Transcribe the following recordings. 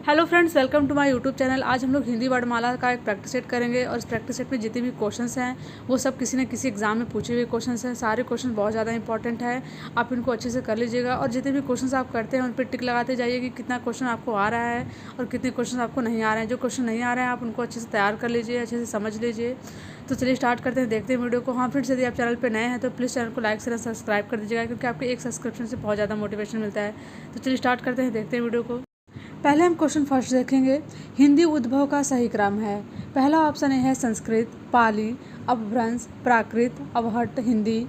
Hello friends, welcome to my YouTube channel. आज हम लोग हिंदी वर्णमाला का एक प्रैक्टिस सेट करेंगे और इस प्रैक्टिस सेट में जितने भी क्वेश्चंस हैं वो सब किसी न किसी एग्जाम में पूछे हुए क्वेश्चंस हैं। सारे क्वेश्चन बहुत ज़्यादा इंपॉर्टेंट है, आप इनको अच्छे से कर लीजिएगा और जितने भी क्वेश्चंस आप करते हैं उन पर टिक लगाते जाइए कि कितना क्वेश्चन आपको आ रहा है और कितने क्वेश्चन आपको नहीं आ रहे हैं। जो क्वेश्चन नहीं आ रहे हैं आप उनको अच्छे से तैयार कर लीजिए, अच्छे से समझ लीजिए। तो चलिए स्टार्ट करते हैं, देखते हैं वीडियो को। हाँ फ्रेंड्स, यदि आप चैनल पर नए हैं तो प्लीज़ चैनल को लाइक शेयर सब्सक्राइब कर दीजिएगा, क्योंकि आपके एक सब्सक्रिप्शन से बहुत ज़्यादा मोटिवेशन मिलता है। तो चलिए स्टार्ट करते हैं, देखते हैं वीडियो को। पहले हम क्वेश्चन फर्स्ट देखेंगे। हिंदी उद्भव का सही क्रम है। पहला ऑप्शन ए है संस्कृत, पाली, अपभ्रंश, प्राकृत, अवहट्ट, हिंदी।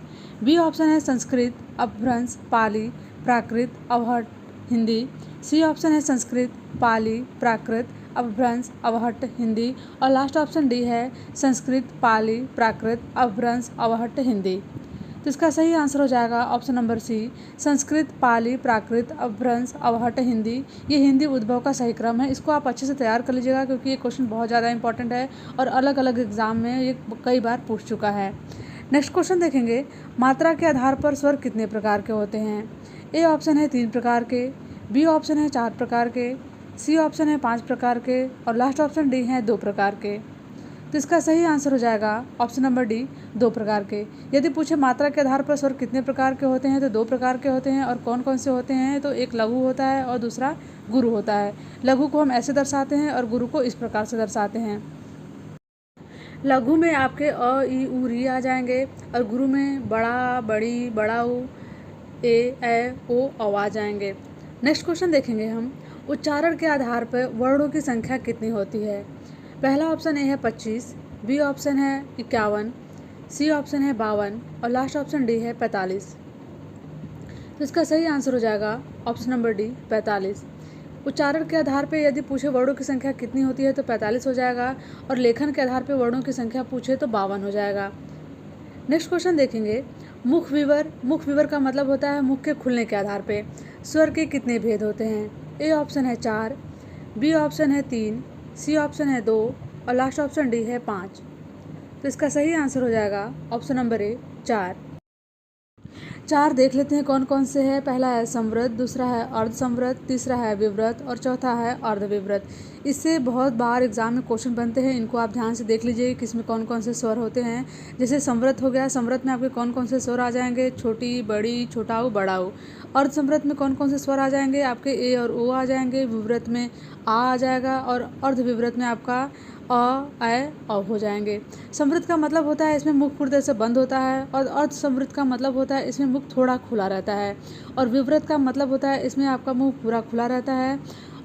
बी ऑप्शन है संस्कृत, अपभ्रंश, पाली, प्राकृत, अवहट्ट, हिंदी। सी ऑप्शन है संस्कृत, पाली, प्राकृत, अपभ्रंश, अवहट्ट, हिंदी। और लास्ट ऑप्शन डी है संस्कृत, पाली, प्राकृत, अपभ्रंश, अवहट्ट, हिंदी। तो इसका सही आंसर हो जाएगा ऑप्शन नंबर सी, संस्कृत, पाली, प्राकृत, अपभ्रंश, अवहट्ट, हिंदी। ये हिंदी उद्भव का सही क्रम है। इसको आप अच्छे से तैयार कर लीजिएगा, क्योंकि ये क्वेश्चन बहुत ज़्यादा इंपॉर्टेंट है और अलग अलग एग्जाम में ये कई बार पूछ चुका है। नेक्स्ट क्वेश्चन देखेंगे। मात्रा के आधार पर स्वर कितने प्रकार के होते हैं? ए ऑप्शन है 3 प्रकार के, बी ऑप्शन है 4 प्रकार के, सी ऑप्शन है 5 प्रकार के और लास्ट ऑप्शन डी है 2 प्रकार के। तो इसका सही आंसर हो जाएगा ऑप्शन नंबर डी, 2 प्रकार के। यदि पूछे मात्रा के आधार पर स्वर कितने प्रकार के होते हैं तो 2 प्रकार के होते हैं। और कौन कौन से होते हैं? तो एक लघु होता है और दूसरा गुरु होता है। लघु को हम ऐसे दर्शाते हैं और गुरु को इस प्रकार से दर्शाते हैं। लघु में आपके अ, ई, उ, री आ जाएंगे और गुरु में बड़ा, बड़ी, बड़ा उ, ए, ओ, औ आ जाएंगे। नेक्स्ट क्वेश्चन देखेंगे हम। उच्चारण के आधार पर वर्णों की संख्या कितनी होती है? पहला ऑप्शन ए है 25, बी ऑप्शन है 51, सी ऑप्शन है 52 और लास्ट ऑप्शन डी है 45। तो इसका सही आंसर हो जाएगा ऑप्शन नंबर डी, 45। उच्चारण के आधार पे यदि पूछे वर्णों की संख्या कितनी होती है तो 45 हो जाएगा और लेखन के आधार पे वर्णों की संख्या पूछे तो 52 हो जाएगा। नेक्स्ट क्वेश्चन देखेंगे। मुख विवर का मतलब होता है मुख के खुलने के आधार पे स्वर के कितने भेद होते हैं? ए ऑप्शन है 4, बी ऑप्शन है 3, सी ऑप्शन है 2 और लास्ट ऑप्शन डी है 5। तो इसका सही आंसर हो जाएगा ऑप्शन नंबर ए, 4। 4 देख लेते हैं कौन कौन से है। पहला है समृद्ध, दूसरा है अर्धसमृद्ध, तीसरा है विव्रत और चौथा है अर्धविव्रत। इससे बहुत बार एग्जाम में क्वेश्चन बनते हैं, इनको आप ध्यान से देख लीजिए कि इसमें कौन कौन से स्वर होते हैं। जैसे समृद्ध हो गया, समृद्ध में आपके कौन कौन से स्वर आ जाएंगे? छोटी, बड़ी, छोटा ऊ, बड़ा ऊ। अर्धसमृद्ध में कौन कौन से स्वर आ जाएंगे? आपके ए और ओ आ जाएंगे। विव्रत में आ जाएगा और अर्धविव्रत में आपका अ, ए, औ हो जाएंगे। समृद्ध का मतलब होता है इसमें मुख पूरी तरह से बंद होता है और अर्ध समृद्ध का मतलब होता है इसमें मुख थोड़ा खुला रहता है। और विव्रत का मतलब होता है इसमें आपका मुख पूरा खुला रहता है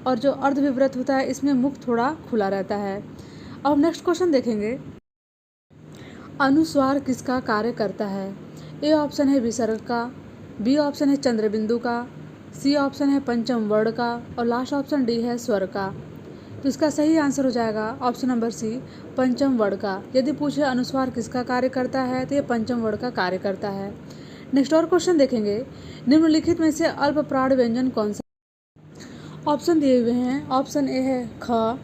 और जो अर्ध विव्रत होता है इसमें मुख थोड़ा खुला रहता है। अब नेक्स्ट क्वेश्चन देखेंगे। अनुस्वार किसका कार्य करता है? ए ऑप्शन है विसर्ग का, बी ऑप्शन है चंद्रबिंदु का, सी ऑप्शन है पंचम वर्ण का और लास्ट ऑप्शन डी है स्वर का। तो इसका सही आंसर हो जाएगा ऑप्शन नंबर सी, पंचम वर्ण का। यदि पूछे अनुस्वार किसका कार्य करता है तो ये पंचम वर्ण का कार्य करता है। नेक्स्ट और क्वेश्चन देखेंगे। निम्नलिखित में से अल्प प्राण व्यंजन कौन सा? ऑप्शन दिए हुए हैं। ऑप्शन ए है ख,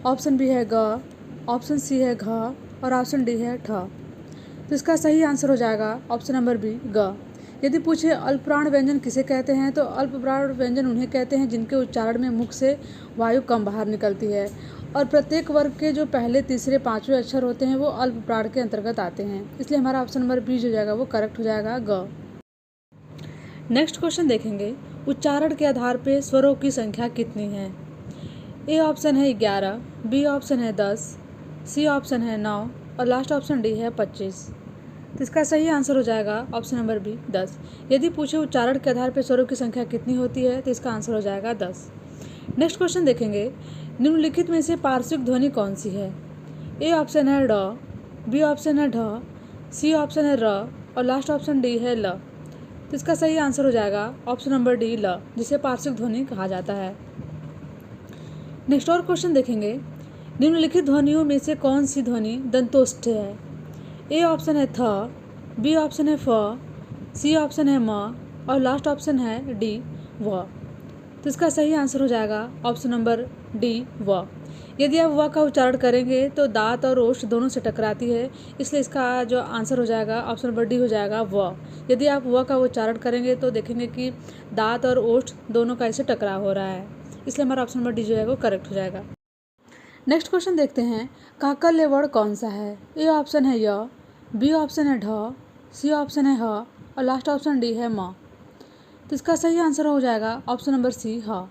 ऑप्शन बी है ग, ऑप्शन सी है घ और ऑप्शन डी है ठ। तो इसका सही आंसर हो जाएगा ऑप्शन नंबर बी, ग। यदि पूछे अल्पप्राण व्यंजन किसे कहते हैं तो अल्पप्राण व्यंजन उन्हें कहते हैं जिनके उच्चारण में मुख से वायु कम बाहर निकलती है और प्रत्येक वर्ग के जो पहले, तीसरे, पांचवें अक्षर होते हैं वो अल्पप्राण के अंतर्गत आते हैं। इसलिए हमारा ऑप्शन नंबर बी जो जाएगा वो करेक्ट हो जाएगा, ग। नेक्स्ट क्वेश्चन देखेंगे। उच्चारण के आधार पर स्वरों की संख्या कितनी है? ए ऑप्शन है 11, बी ऑप्शन है 10, सी ऑप्शन है 9 और लास्ट ऑप्शन डी है 25। तो इसका सही आंसर हो जाएगा ऑप्शन नंबर बी, 10। यदि पूछे उच्चारण के आधार पर स्वरों की संख्या कितनी होती है तो इसका आंसर हो जाएगा 10। नेक्स्ट क्वेश्चन देखेंगे। निम्नलिखित में से पार्श्विक ध्वनि कौन सी है? ए ऑप्शन है ड, बी ऑप्शन है ढ, सी ऑप्शन है र और लास्ट ऑप्शन डी है ल। तो इसका सही आंसर हो जाएगा ऑप्शन नंबर डी, ल, जिसे पार्श्विक ध्वनि कहा जाता है। नेक्स्ट और क्वेश्चन देखेंगे। निम्नलिखित ध्वनियों में से कौन सी ध्वनि दंतोष्ठ है? ए ऑप्शन है थ, बी ऑप्शन है फ, सी ऑप्शन है म और लास्ट ऑप्शन है डी, व। तो इसका सही आंसर हो जाएगा ऑप्शन नंबर डी, व। यदि आप व का उच्चारण करेंगे तो दांत और ओष्ठ दोनों से टकराती है, इसलिए इसका जो आंसर हो जाएगा ऑप्शन नंबर डी हो जाएगा, व। यदि आप व का उच्चारण करेंगे तो देखेंगे कि दांत और ओष्ठ दोनों का इससे टकराव हो रहा है। इसलिए हमारा ऑप्शन नंबर डी जो है वो करेक्ट हो जाएगा। नेक्स्ट क्वेश्चन देखते हैं, काकल्य वर्ण कौन सा है? ए ऑप्शन है य, बी ऑप्शन है ढ, सी ऑप्शन है ह और लास्ट ऑप्शन डी है म। तो इसका सही आंसर हो जाएगा ऑप्शन नंबर सी ह।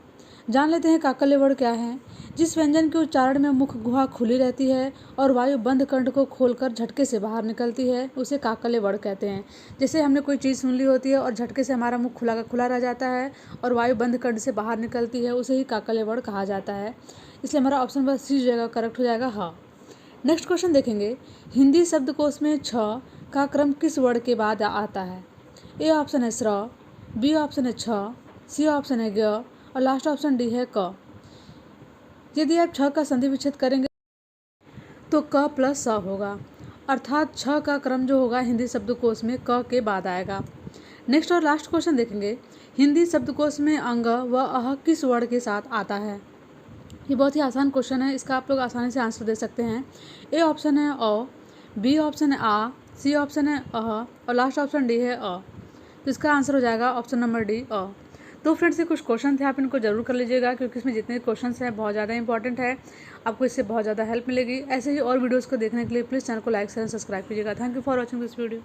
जान लेते हैं काकल्य वर्ण क्या है। जिस व्यंजन के उच्चारण में मुख गुहा खुली रहती है और वायु बंद कंठ को खोलकर झटके से बाहर निकलती है उसे काकल्य वर्ण कहते हैं। जैसे हमने कोई चीज़ सुन ली होती है और झटके से हमारा मुख खुला का खुला रह जाता है और वायु बंद कंठ से बाहर निकलती है, उसे ही काकल्य वर्ण कहा जाता है। इसलिए हमारा ऑप्शन नंबर सी जो है करेक्ट हो जाएगा हाँ। नेक्स्ट क्वेश्चन देखेंगे, हिंदी शब्दकोश में छ का क्रम किस वर्ण के बाद आता है? ए ऑप्शन है स्र, बी ऑप्शन है छ, सी ऑप्शन है ग और लास्ट ऑप्शन डी है क। यदि आप छ का संधि विच्छेद करेंगे तो क प्लस स होगा, अर्थात छ का क्रम जो होगा हिंदी शब्दकोश में क के बाद आएगा। नेक्स्ट और लास्ट क्वेश्चन देखेंगे, हिंदी शब्दकोश में अंग व अह किस वर्ण के साथ आता है? ये बहुत ही आसान क्वेश्चन है, इसका आप लोग आसानी से आंसर दे सकते हैं। ए ऑप्शन है अ, बी ऑप्शन है आ, सी ऑप्शन है अह और लास्ट ऑप्शन डी है अ। तो इसका आंसर हो जाएगा ऑप्शन नंबर डी अ। तो फ्रेंड्स ये कुछ क्वेश्चन थे, आप इनको जरूर कर लीजिएगा क्योंकि इसमें जितने क्वेश्चन हैं बहुत ज़्यादा इंपॉर्टेंट है, आपको इससे बहुत ज़्यादा हेल्प मिलेगी। ऐसे ही और वीडियोज़ को देखने के लिए प्लीज़ चैनल को लाइक शेयर सब्सक्राइब कीजिएगा। Thank you for watching this video.